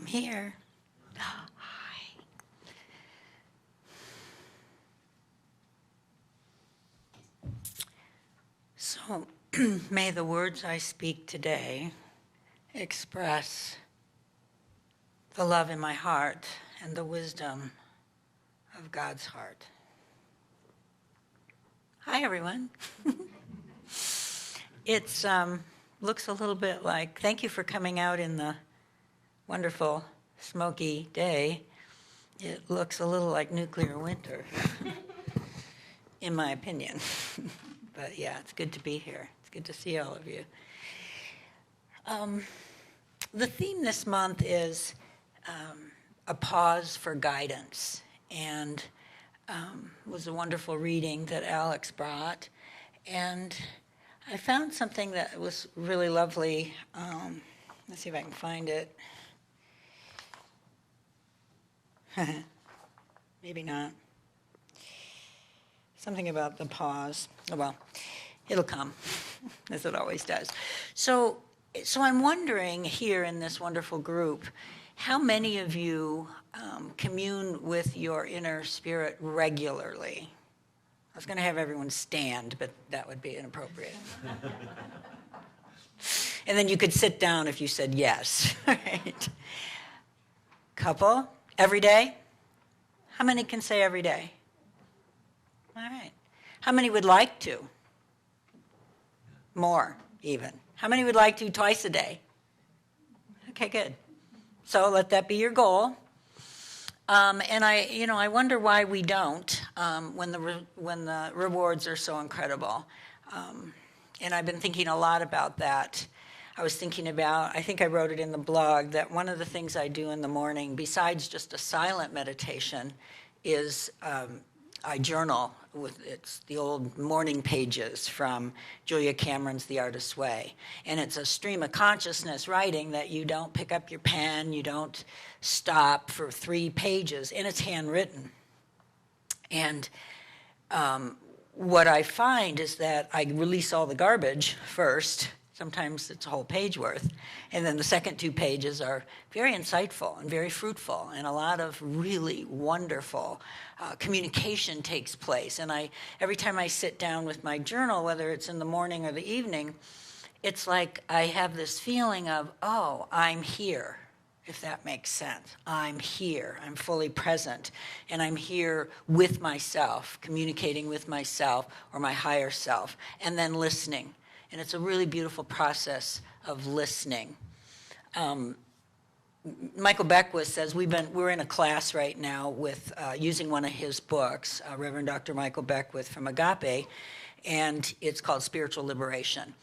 here. Hi. So, may the words I speak today express the love in my heart and the wisdom of God's heart. Hi, everyone. It's looks a little bit like, thank you for coming out in the wonderful smoky day. It looks a little like nuclear winter, in my opinion. But yeah, it's good to be here. It's good to see all of you. The theme this month is a pause for guidance, and was a wonderful reading that Alex brought. And I found something that was really lovely. Let's see if I can find it. Maybe not. Something about the pause. Oh, well, it'll come, as it always does. So I'm wondering here in this wonderful group, how many of you commune with your inner spirit regularly? I was going to have everyone stand, but that would be inappropriate. And then you could sit down if you said yes. Right? Couple? Every day? How many can say every day? All right. How many would like to? More, even. How many would like to twice a day? Okay, good. So let that be your goal. And I wonder why we don't when the rewards are so incredible. And I've been thinking a lot about that. I was thinking about, I think I wrote it in the blog, that one of the things I do in the morning, besides just a silent meditation, is I journal. It's the old morning pages from Julia Cameron's The Artist's Way. And it's a stream of consciousness writing that you don't pick up your pen, you don't stop for 3 pages, and it's handwritten. And what I find is that I release all the garbage first. Sometimes it's a whole page worth. And then the second 2 pages are very insightful and very fruitful, and a lot of really wonderful communication takes place. And every time I sit down with my journal, whether it's in the morning or the evening, it's like I have this feeling of, oh, I'm here, if that makes sense. I'm here. I'm fully present. And I'm here with myself, communicating with myself or my higher self, and then listening. And it's a really beautiful process of listening. Michael Beckwith says we're in a class right now with using one of his books, Reverend Dr. Michael Beckwith from Agape, and it's called Spiritual Liberation.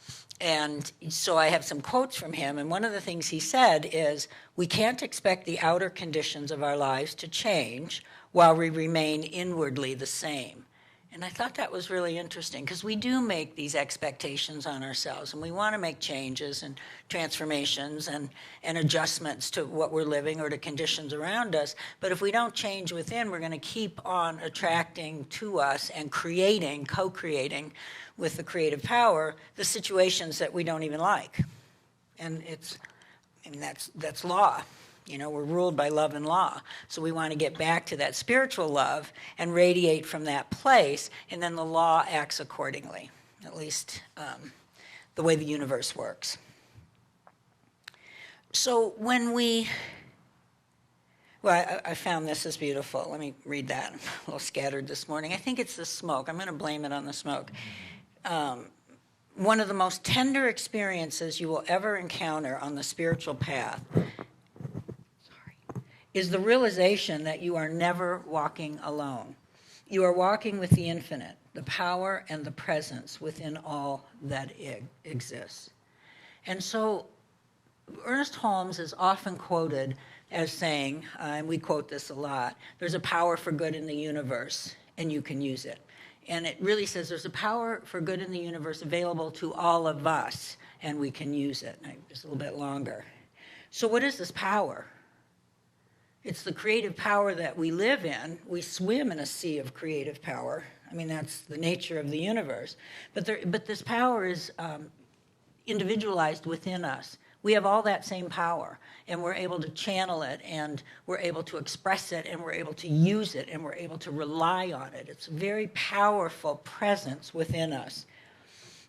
And so I have some quotes from him, and one of the things he said is, we can't expect the outer conditions of our lives to change while we remain inwardly the same. And I thought that was really interesting, because we do make these expectations on ourselves, and we want to make changes and transformations and adjustments to what we're living or to conditions around us. But if we don't change within, we're going to keep on attracting to us and co-creating with the creative power, the situations that we don't even like. And that's law. You know, we're ruled by love and law. So we want to get back to that spiritual love and radiate from that place, and then the law acts accordingly, at least the way the universe works. So when I found this is beautiful. Let me read that. I'm a little scattered this morning. I think it's the smoke. I'm going to blame it on the smoke. One of the most tender experiences you will ever encounter on the spiritual path is the realization that you are never walking alone. You are walking with the infinite, the power and the presence within all that exists. And so Ernest Holmes is often quoted as saying, and we quote this a lot, there's a power for good in the universe, and you can use it. And it really says there's a power for good in the universe available to all of us, and we can use it. Just a little bit longer. So what is this power? It's the creative power that we live in. We swim in a sea of creative power. I mean, that's the nature of the universe. But this power is individualized within us. We have all that same power, and we're able to channel it, and we're able to express it, and we're able to use it, and we're able to rely on it. It's a very powerful presence within us.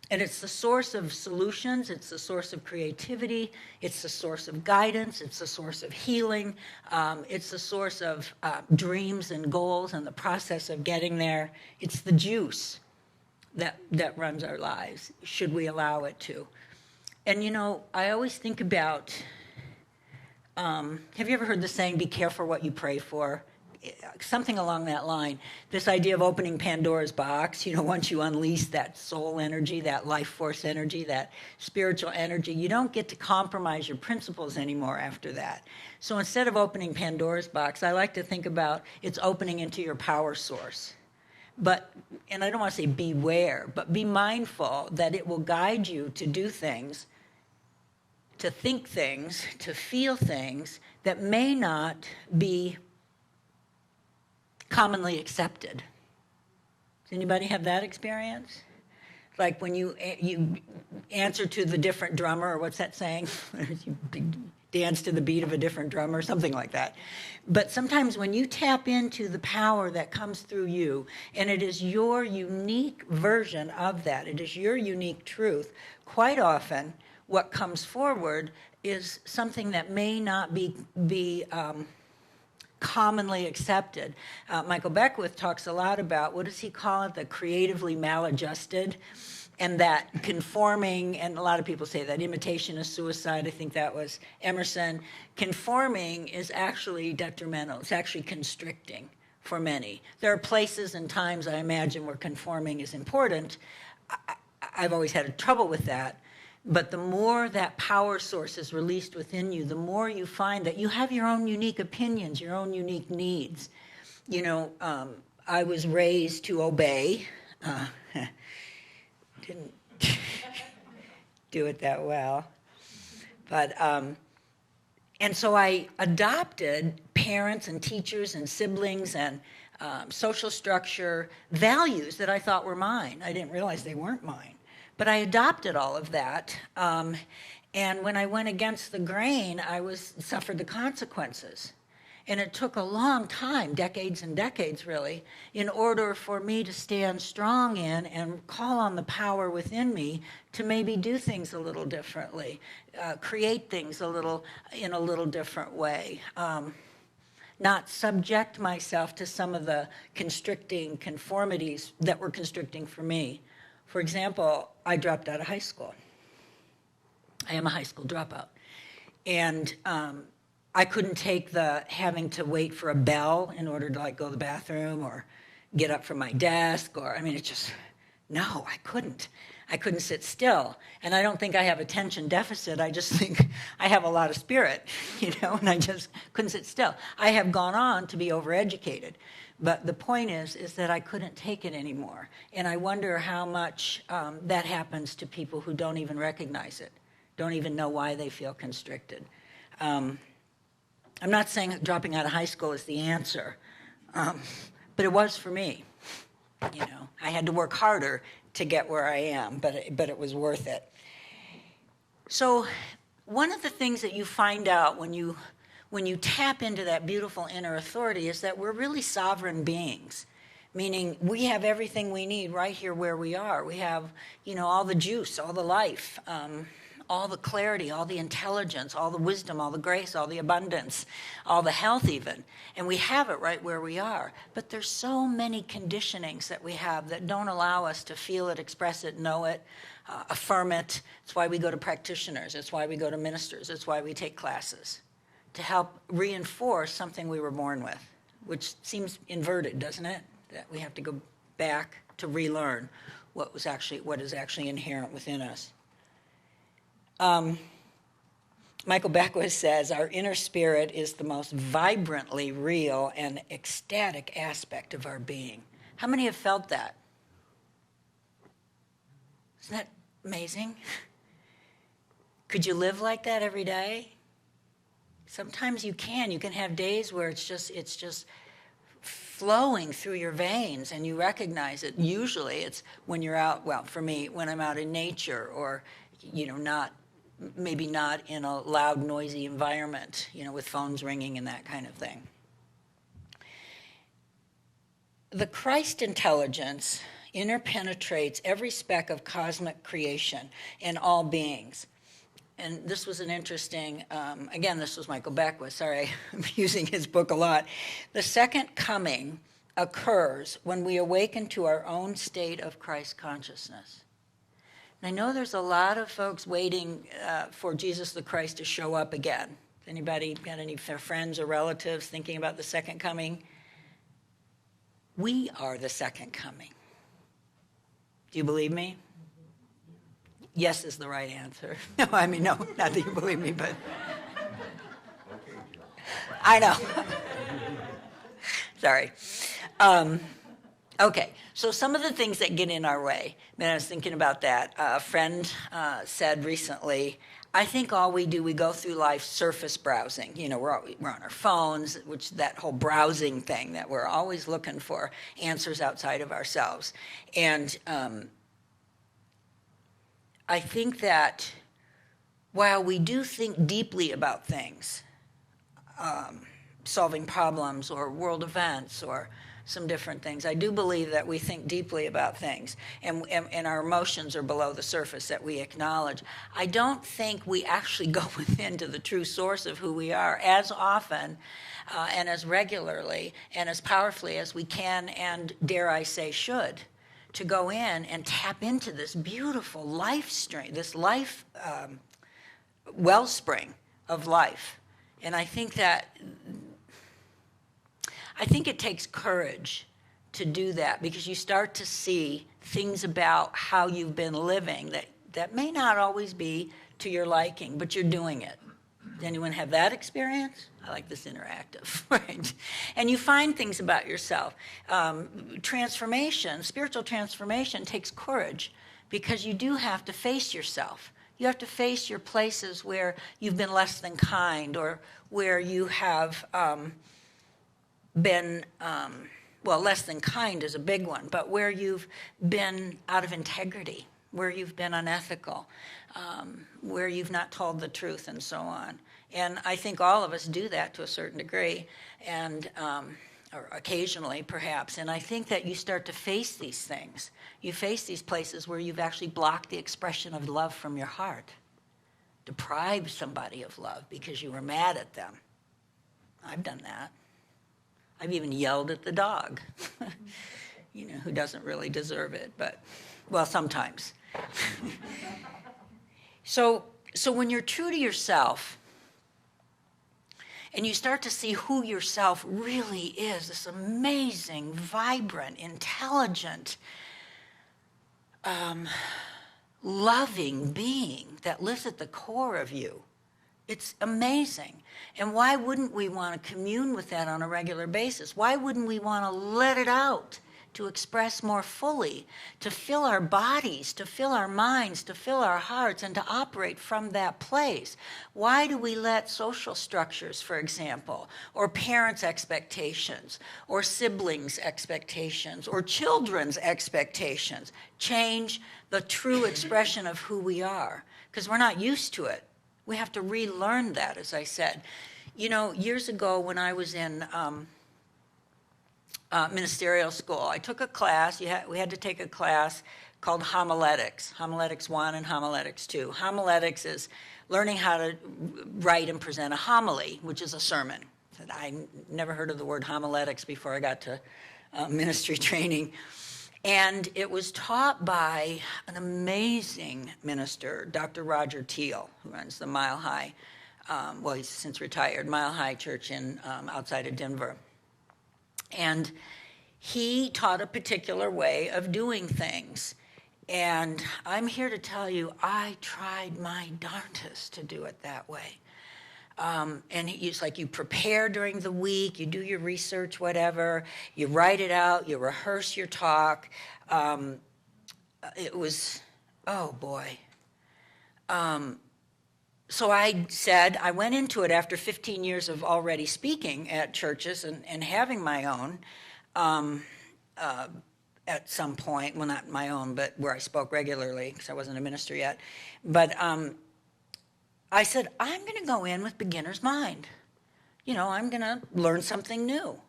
And it's the source of solutions, it's the source of creativity, it's the source of guidance, it's the source of healing, it's the source of dreams and goals and the process of getting there. It's the juice that runs our lives, should we allow it to. And you know, I always think about, have you ever heard the saying, be careful what you pray for? Something along that line. This idea of opening Pandora's box, you know, once you unleash that soul energy, that life force energy, that spiritual energy, you don't get to compromise your principles anymore after that. So instead of opening Pandora's box, I like to think about it's opening into your power source. But, and I don't want to say beware, but be mindful that it will guide you to do things, to think things, to feel things that may not be commonly accepted. Does anybody have that experience? Like when you answer to the different drummer, or what's that saying? You dance to the beat of a different drummer, something like that. But sometimes when you tap into the power that comes through you, and it is your unique version of that, it is your unique truth, quite often what comes forward is something that may not be commonly accepted. Michael Beckwith talks a lot about, what does he call it, the creatively maladjusted, and that conforming, and a lot of people say that imitation is suicide. I think that was Emerson. Conforming is actually detrimental. It's actually constricting for many. There are places and times, I imagine, where conforming is important. I've always had trouble with that. But the more that power source is released within you, the more you find that you have your own unique opinions, your own unique needs. You know, I was raised to obey. Didn't do it that well. But, and so I adopted parents and teachers and siblings and social structure values that I thought were mine. I didn't realize they weren't mine. But I adopted all of that, and when I went against the grain, I suffered the consequences. And it took a long time, decades and decades really, in order for me to stand strong in and call on the power within me to maybe do things a little differently, create things in a little different way, not subject myself to some of the constricting conformities that were constricting for me. For example, I dropped out of high school. I am a high school dropout. And I couldn't take the having to wait for a bell in order to like go to the bathroom or get up from my desk, or, I mean, it's just, no, I couldn't. I couldn't sit still. And I don't think I have attention deficit. I just think I have a lot of spirit, you know, and I just couldn't sit still. I have gone on to be overeducated. But the point is that I couldn't take it anymore. And I wonder how much that happens to people who don't even recognize it, don't even know why they feel constricted. I'm not saying dropping out of high school is the answer, but it was for me. You know, I had to work harder to get where I am, but it was worth it. So one of the things that you find out when you tap into that beautiful inner authority is that we're really sovereign beings, meaning we have everything we need right here where we are. We have, you know, all the juice, all the life, all the clarity, all the intelligence, all the wisdom, all the grace, all the abundance, all the health even. And we have it right where we are. But there's so many conditionings that we have that don't allow us to feel it, express it, know it, affirm it. It's why we go to practitioners. It's why we go to ministers. It's why we take classes, to help reinforce something we were born with, which seems inverted, doesn't it? That we have to go back to relearn what is actually inherent within us. Michael Beckwith says, our inner spirit is the most vibrantly real and ecstatic aspect of our being. How many have felt that? Isn't that amazing? Could you live like that every day? Sometimes you can. You can have days where it's just flowing through your veins and you recognize it. Usually it's when you're out, well, for me, when I'm out in nature or, you know, not maybe not in a loud, noisy environment, with phones ringing and that kind of thing. The Christ intelligence interpenetrates every speck of cosmic creation in all beings. And this was an interesting, again, this was Michael Beckwith, sorry, I'm using his book a lot. The second coming occurs when we awaken to our own state of Christ consciousness. And I know there's a lot of folks waiting for Jesus the Christ to show up again. Anybody got any friends or relatives thinking about the second coming? We are the second coming. Do you believe me? Yes is the right answer. No, no, not that you believe me, but I know. Sorry. Okay, so some of the things that get in our way. I was thinking about that. A friend said recently, I think all we do, we go through life surface browsing. We're on our phones, which that whole browsing thing that we're always looking for answers outside of ourselves. And I think that while we do think deeply about things, solving problems or world events or some different things, I do believe that we think deeply about things, and our emotions are below the surface that we acknowledge. I don't think we actually go within to the true source of who we are as often and as regularly and as powerfully as we can and, dare I say, should, to go in and tap into this beautiful life stream, this life wellspring of life. And I think it takes courage to do that, because you start to see things about how you've been living that may not always be to your liking, but you're doing it. Does anyone have that experience? I like this interactive, right? And you find things about yourself. Spiritual transformation takes courage, because you do have to face yourself. You have to face your places where you've been less than kind, or where you have been, less than kind is a big one, but where you've been out of integrity, where you've been unethical, where you've not told the truth, and so on. And I think all of us do that to a certain degree, and or occasionally perhaps. And I think that you start to face these things. You face these places where you've actually blocked the expression of love from your heart, deprived somebody of love because you were mad at them. I've done that. I've even yelled at the dog, who doesn't really deserve it, but, sometimes. So when you're true to yourself, and you start to see who yourself really is, this amazing, vibrant, intelligent, loving being that lives at the core of you, it's amazing. And why wouldn't we want to commune with that on a regular basis? Why wouldn't we want to let it out, to express more fully, to fill our bodies, to fill our minds, to fill our hearts, and to operate from that place? Why do we let social structures, for example, or parents' expectations, or siblings' expectations, or children's expectations change the true expression of who we are? Because we're not used to it. We have to relearn that, as I said. Years ago when I was in ministerial school, I took a class. We had to take a class called homiletics, homiletics 1 and homiletics 2. Homiletics is learning how to write and present a homily, which is a sermon. I never heard of the word homiletics before I got to ministry training. And it was taught by an amazing minister, Dr. Roger Teal, who runs the Mile High, he's since retired, Mile High Church outside of Denver. And he taught a particular way of doing things. And I'm here to tell you, I tried my darndest to do it that way. And it's like you prepare during the week, you do your research, whatever, you write it out, you rehearse your talk. It was, oh boy. So I went into it after 15 years of already speaking at churches and having my own at some point, well, not my own, but where I spoke regularly because I wasn't a minister yet. But I said, I'm going to go in with beginner's mind. I'm going to learn something new.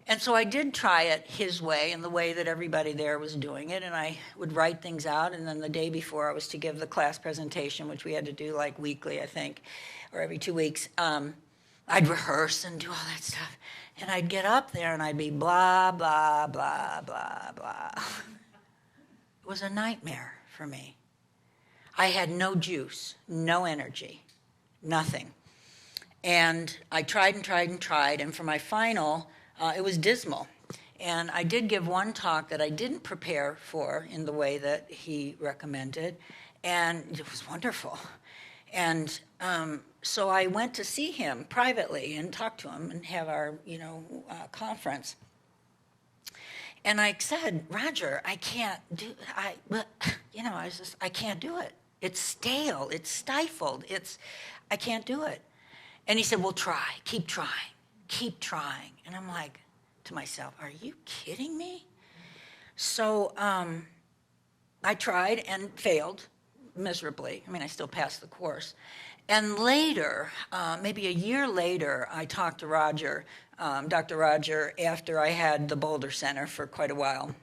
And so I did try it his way and the way that everybody there was doing it. And I would write things out. And then the day before I was to give the class presentation, which we had to do like weekly, I think, or every 2 weeks, I'd rehearse and do all that stuff. And I'd get up there and I'd be blah, blah, blah, blah, blah. It was a nightmare for me. I had no juice, no energy, nothing. And I tried and tried and tried. And for my final, it was dismal. And I did give one talk that I didn't prepare for in the way that he recommended. And it was wonderful. And so I went to see him privately and talk to him and have our, conference. And I said, Roger, I can't do, I can't do it. It's stale, it's stifled, I can't do it. And he said, well, keep trying. And I'm like to myself, are you kidding me? So I tried and failed miserably. I mean, I still passed the course. And later, maybe a year later, I talked to Roger, Dr. Roger, after I had the Boulder Center for quite a while,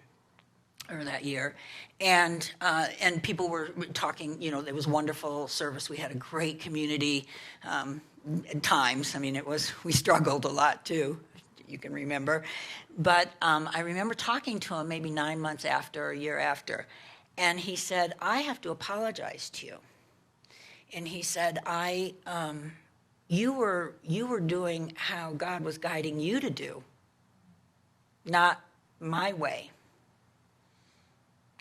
or that year. And people were talking, there was wonderful service. We had a great community at times. I mean, we struggled a lot too, you can remember. But I remember talking to him maybe 9 months after, a year after. And he said, I have to apologize to you. And he said, you were doing how God was guiding you to do, not my way.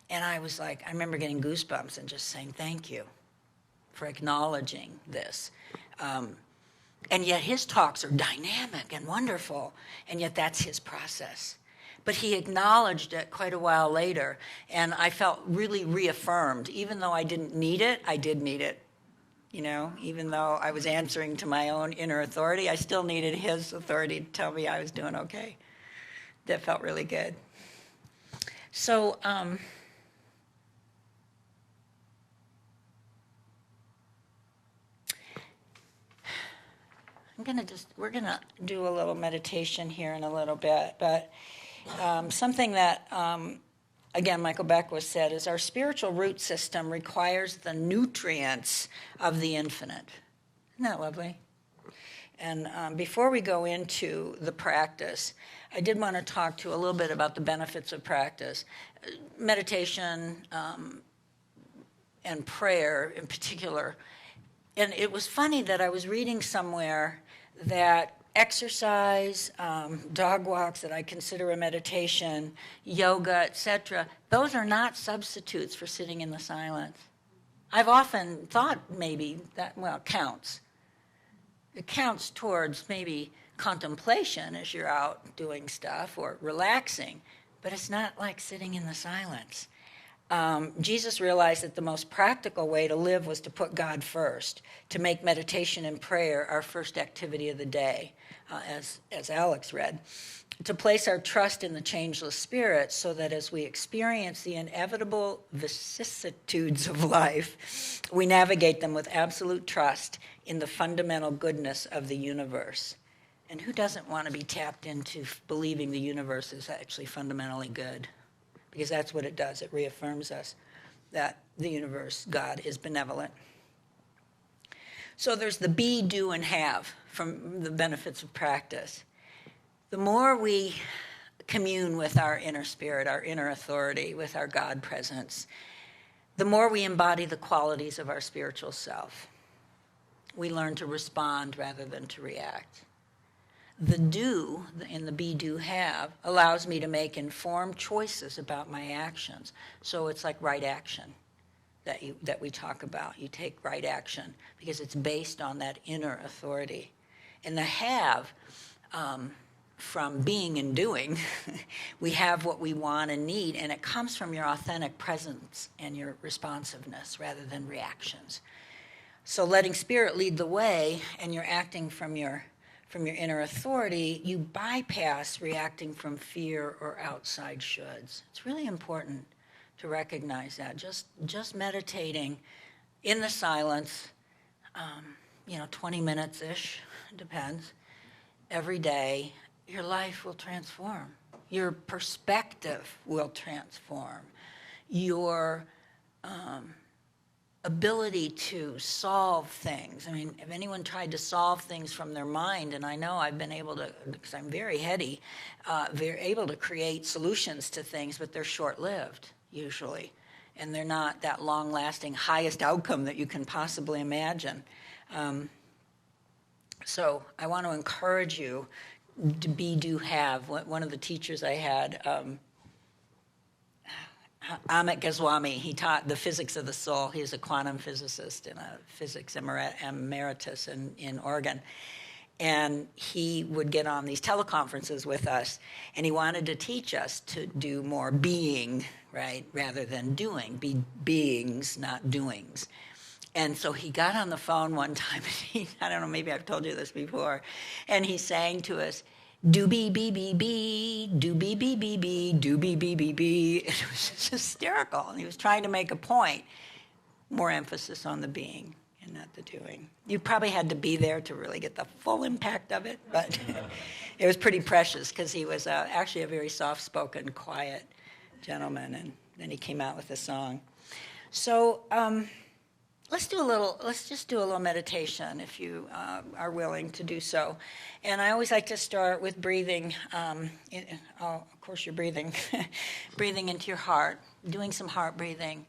And I was like, I remember getting goosebumps and just saying, thank you for acknowledging this. And yet his talks are dynamic and wonderful, and yet that's his process. But he acknowledged it quite a while later, and I felt really reaffirmed. Even though I didn't need it, I did need it. Even though I was answering to my own inner authority, I still needed his authority to tell me I was doing okay. That felt really good. So, we're gonna do a little meditation here in a little bit, but something that, again, Michael Beckwith said, is our spiritual root system requires the nutrients of the infinite. Isn't that lovely? And before we go into the practice, I did want to talk to you a little bit about the benefits of practice. Meditation and prayer in particular. And it was funny that I was reading somewhere that exercise, dog walks that I consider a meditation, yoga, etc., those are not substitutes for sitting in the silence. I've often thought maybe that, counts. It counts towards maybe contemplation as you're out doing stuff or relaxing, but it's not like sitting in the silence. Jesus realized that the most practical way to live was to put God first, to make meditation and prayer our first activity of the day, as Alex read, to place our trust in the changeless spirit so that as we experience the inevitable vicissitudes of life, we navigate them with absolute trust in the fundamental goodness of the universe. And who doesn't want to be tapped into believing the universe is actually fundamentally good? Because that's what it does. It reaffirms us that the universe, God, is benevolent. So there's the be, do, and have from the benefits of practice. The more we commune with our inner spirit, our inner authority, with our God presence, the more we embody the qualities of our spiritual self. We learn to respond rather than to react. The do in the be, do, have allows me to make informed choices about my actions. So it's like right action that we talk about. You take right action because it's based on that inner authority. And the have, from being and doing, we have what we want and need, and it comes from your authentic presence and your responsiveness rather than reactions. So letting spirit lead the way and you're acting from your inner authority, you bypass reacting from fear or outside shoulds. It's really important to recognize that. Just meditating in the silence, 20 minutes-ish, depends, every day, your life will transform. Your perspective will transform. Your ability to solve things. I mean, if anyone tried to solve things from their mind, and I know I've been able to, because I'm very heady, they're able to create solutions to things, but they're short-lived, usually. And they're not that long-lasting, highest outcome that you can possibly imagine. So I want to encourage you to be, do, have. One of the teachers I had, Amit Goswami, he taught the physics of the soul. He's a quantum physicist and a physics emeritus in Oregon. And he would get on these teleconferences with us, and he wanted to teach us to do more being, right, rather than doing. Be beings, not doings. And so he got on the phone one time, and I don't know, maybe I've told you this before, and he sang to us, do be be, do be be, do be be. It was just hysterical. And he was trying to make a point, more emphasis on the being and not the doing. You probably had to be there to really get the full impact of it, but it was pretty precious because he was actually a very soft-spoken, quiet gentleman, and then he came out with a song. So let's just do a little meditation if you are willing to do so. And I always like to start with breathing. Of course, you're breathing, breathing into your heart, doing some heart breathing.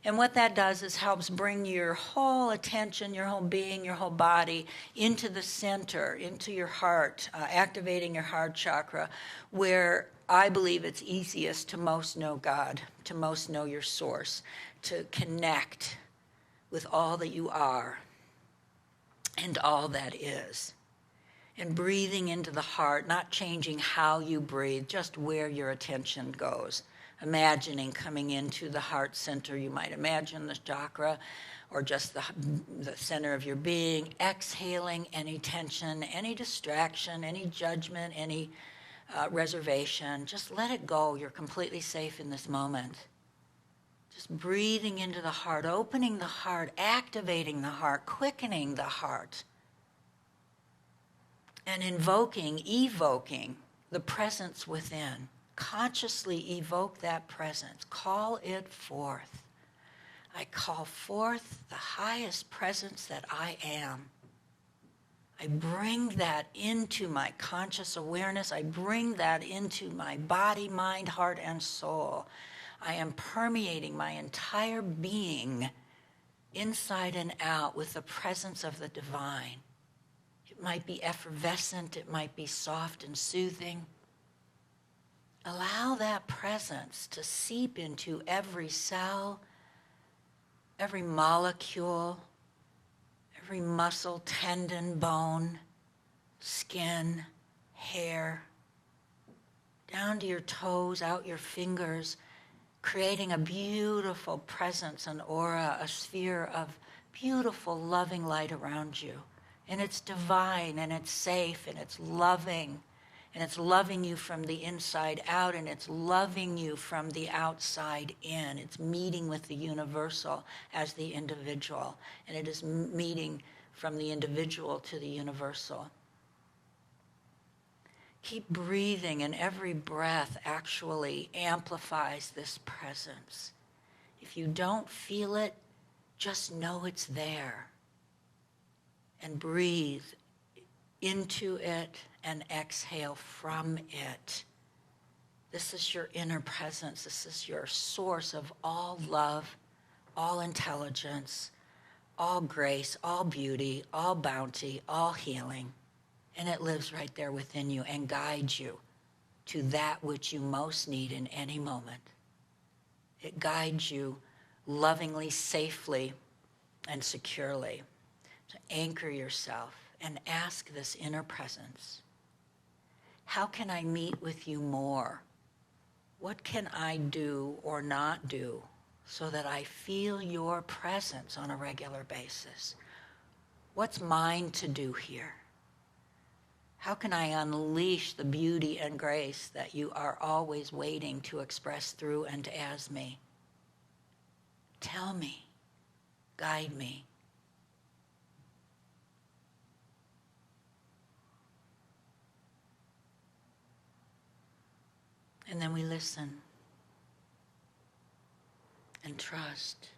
And what that does is helps bring your whole attention, your whole being, your whole body into the center, into your heart, activating your heart chakra, where I believe it's easiest to most know God, to most know your source, to connect with all that you are and all that is. And breathing into the heart, not changing how you breathe, just where your attention goes. Imagining coming into the heart center, you might imagine the chakra or just the center of your being, exhaling any tension, any distraction, any judgment, any reservation. Just let it go. You're completely safe in this moment. Just breathing into the heart, opening the heart, activating the heart, quickening the heart, and evoking the presence within. Consciously evoke that presence. Call it forth. I call forth the highest presence that I am. I bring that into my conscious awareness. I bring that into my body, mind, heart, and soul. I am permeating my entire being inside and out with the presence of the divine. It might be effervescent, it might be soft and soothing. Allow that presence to seep into every cell, every molecule, every muscle, tendon, bone, skin, hair, down to your toes, out your fingers, creating a beautiful presence, an aura, a sphere of beautiful, loving light around you. And it's divine, and it's safe, and it's loving, and it's loving you from the inside out, and it's loving you from the outside in. It's meeting with the universal as the individual, and it is meeting from the individual to the universal. Keep breathing, and every breath actually amplifies this presence. If you don't feel it, just know it's there. And breathe into it and exhale from it. This is your inner presence. This is your source of all love, all intelligence, all grace, all beauty, all bounty, all healing. And it lives right there within you and guides you to that which you most need in any moment. It guides you lovingly, safely, and securely to anchor yourself and ask this inner presence, how can I meet with you more? What can I do or not do so that I feel your presence on a regular basis? What's mine to do here? How can I unleash the beauty and grace that you are always waiting to express through and as me? Tell me, guide me. And then we listen and trust.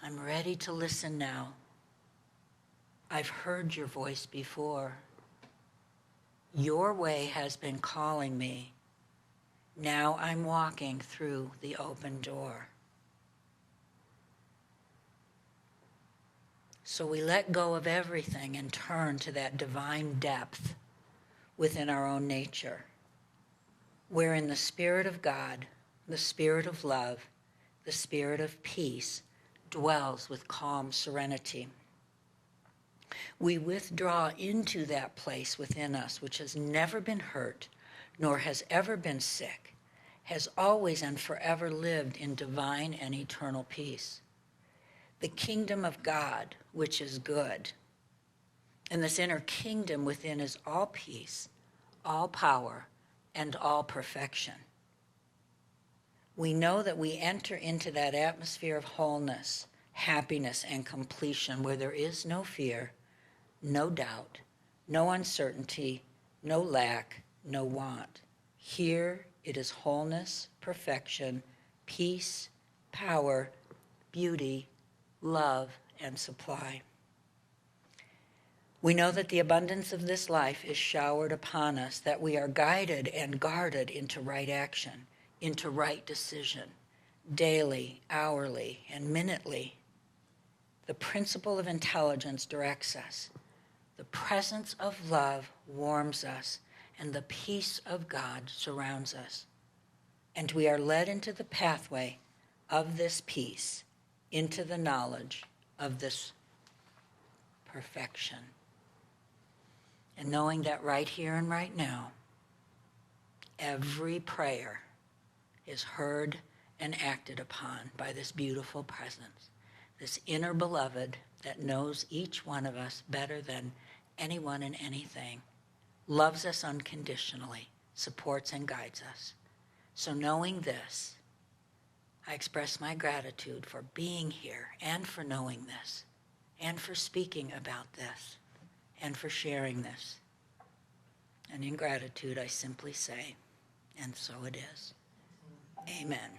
I'm ready to listen now. I've heard your voice before. Your way has been calling me. Now I'm walking through the open door. So we let go of everything and turn to that divine depth within our own nature, wherein the Spirit of God, the Spirit of love, the Spirit of peace dwells with calm serenity. We withdraw into that place within us which has never been hurt, nor has ever been sick, has always and forever lived in divine and eternal peace. The kingdom of God, which is good. And this inner kingdom within is all peace, all power, and all perfection. We know that we enter into that atmosphere of wholeness, happiness, and completion where there is no fear, no doubt, no uncertainty, no lack, no want. Here it is wholeness, perfection, peace, power, beauty, love, and supply. We know that the abundance of this life is showered upon us, that we are guided and guarded into right action, into right decision, daily, hourly, and minutely. The principle of intelligence directs us. The presence of love warms us, and the peace of God surrounds us. And we are led into the pathway of this peace, into the knowledge of this perfection. And knowing that right here and right now, every prayer is heard and acted upon by this beautiful presence, this inner beloved that knows each one of us better than anyone and anything, loves us unconditionally, supports and guides us. So knowing this, I express my gratitude for being here and for knowing this and for speaking about this and for sharing this. And in gratitude, I simply say, and so it is. Amen.